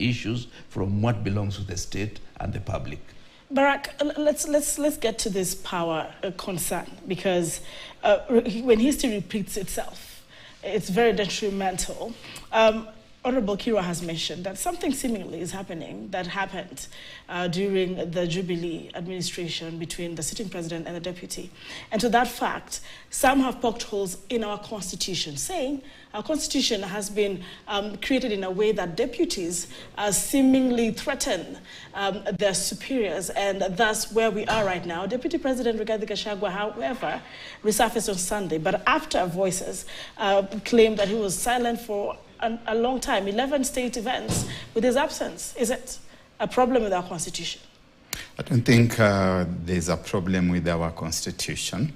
issues from what belongs to the state and the public. Barrack, let's get to this power concern, because when history repeats itself, it's very detrimental. Honorable Kira has mentioned that something seemingly is happening that happened during the Jubilee administration between the sitting president and the deputy. And to that fact, some have poked holes in our constitution, saying our constitution has been created in a way that deputies seemingly threaten their superiors, and that's where we are right now. Deputy President Gachagua, however, resurfaced on Sunday, but after voices claimed that he was silent for a long time, 11 state events, with his absence. Is it a problem with our constitution? I don't think there's a problem with our constitution.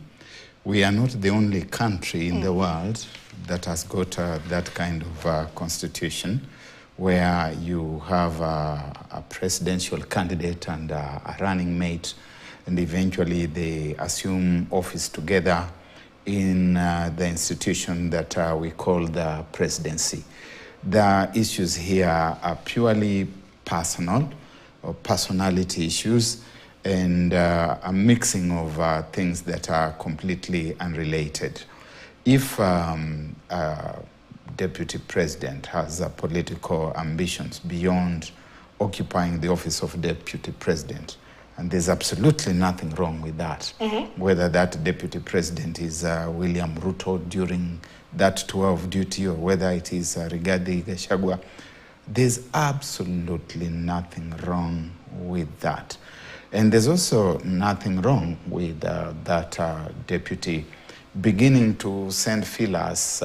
We are not the only country in the world that has got that kind of constitution, where you have a presidential candidate and a running mate, and eventually they assume office together in the institution that we call the presidency. The issues here are purely personal or personality issues, and a mixing of things that are completely unrelated. If a deputy president has political ambitions beyond occupying the office of deputy president, and there's absolutely nothing wrong with that. Whether that deputy president is William Ruto during that tour of duty, or whether it is Rigathi Gachagua, there's absolutely nothing wrong with that. And there's also nothing wrong with that deputy beginning to send feelers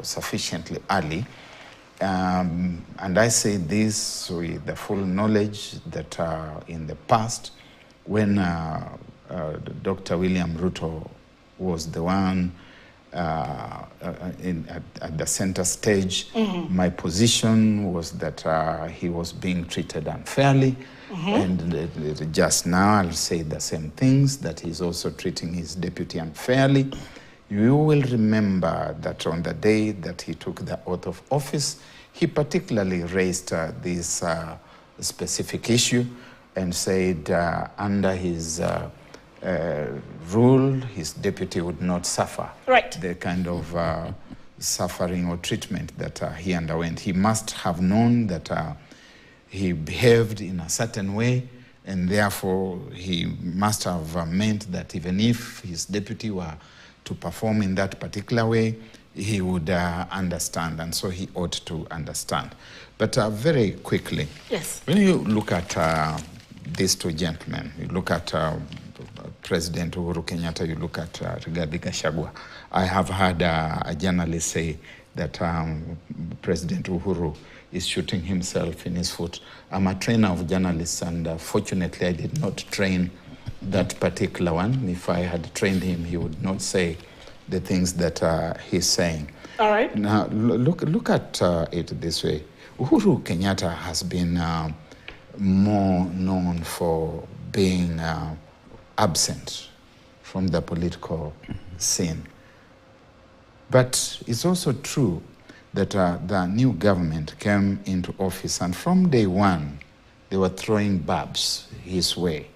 sufficiently early. And I say this with the full knowledge that in the past, when Dr. William Ruto was the one at the center stage, my position was that he was being treated unfairly. And just now I'll say the same things, that he's also treating his deputy unfairly. You will remember that on the day that he took the oath of office, he particularly raised this specific issue and said under his rule, his deputy would not suffer the kind of suffering or treatment that he underwent. He must have known that he behaved in a certain way, and therefore he must have meant that even if his deputy were to perform in that particular way, he would understand, and so he ought to understand. But very quickly, when you look at these two gentlemen, you look at President Uhuru Kenyatta, you look at Rigathi Gachagua. I have heard a journalist say that President Uhuru is shooting himself in his foot. I'm a trainer of journalists, and fortunately I did not train that particular one. If I had trained him, he would not say the things that he's saying. All right. Now, look at it this way. Uhuru Kenyatta has been more known for being absent from the political scene. But it's also true that the new government came into office, and from day one, they were throwing barbs his way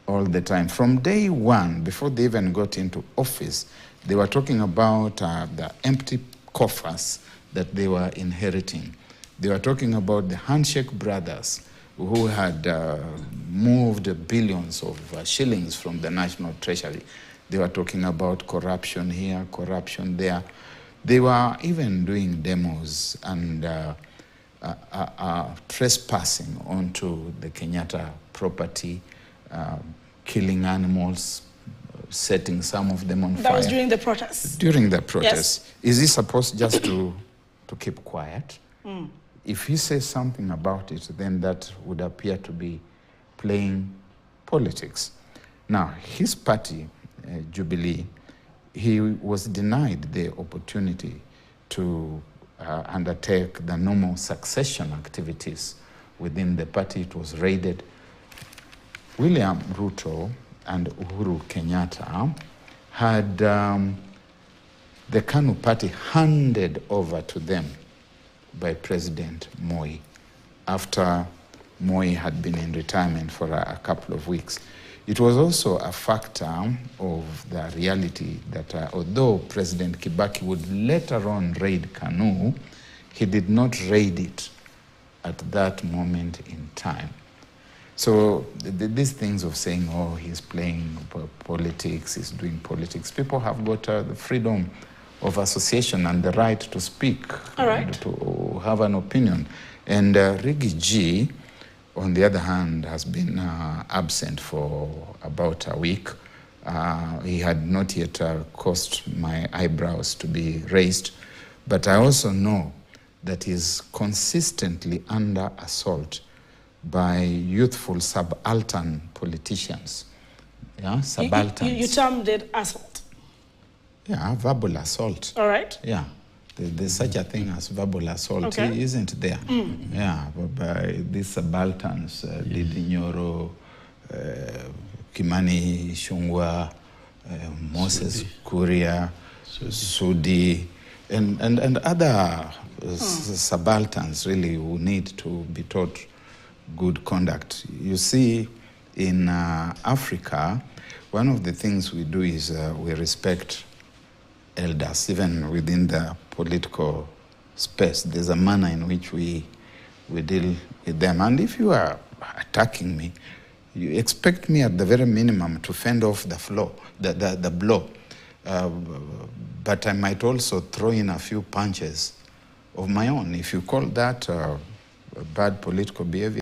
all the time. From day one, before they even got into office, they were talking about the empty coffers that they were inheriting. They were talking about the handshake brothers who had moved billions of shillings from the national treasury. They were talking about corruption here, corruption there. They were even doing demos and trespassing onto the Kenyatta property, killing animals, setting some of them on fire. That was during the protests? During the protests. Yes. Is he supposed just to keep quiet? If he says something about it, then that would appear to be playing politics. Now, his party, Jubilee, he was denied the opportunity to undertake the normal succession activities within the party. It was raided. William Ruto and Uhuru Kenyatta had the KANU party handed over to them by President Moi after Moi had been in retirement for a couple of weeks. It was also a factor of the reality that although President Kibaki would later on raid KANU, he did not raid it at that moment in time. So these things of saying, oh, he's playing politics, he's doing politics, people have got the freedom of association and the right to speak, and to have an opinion. And Riggy G, on the other hand, has been absent for about a week. He had not yet caused my eyebrows to be raised, but I also know that he's consistently under assault by youthful subaltern politicians. Yeah, subalterns. You termed it assault. Yeah, verbal assault. All right. Yeah. There's such a thing as verbal assault, isn't there? Yeah, but by these subalterns, Didi Nyoro, Kimani Shungwa, Moses Kuria, Sudi, and other subalterns really who need to be taught good conduct. You see, in Africa, one of the things we do is we respect elders, even within the political space. There's a manner in which we deal with them. And if you are attacking me, you expect me at the very minimum to fend off the blow. But I might also throw in a few punches of my own. If you call that bad political behavior,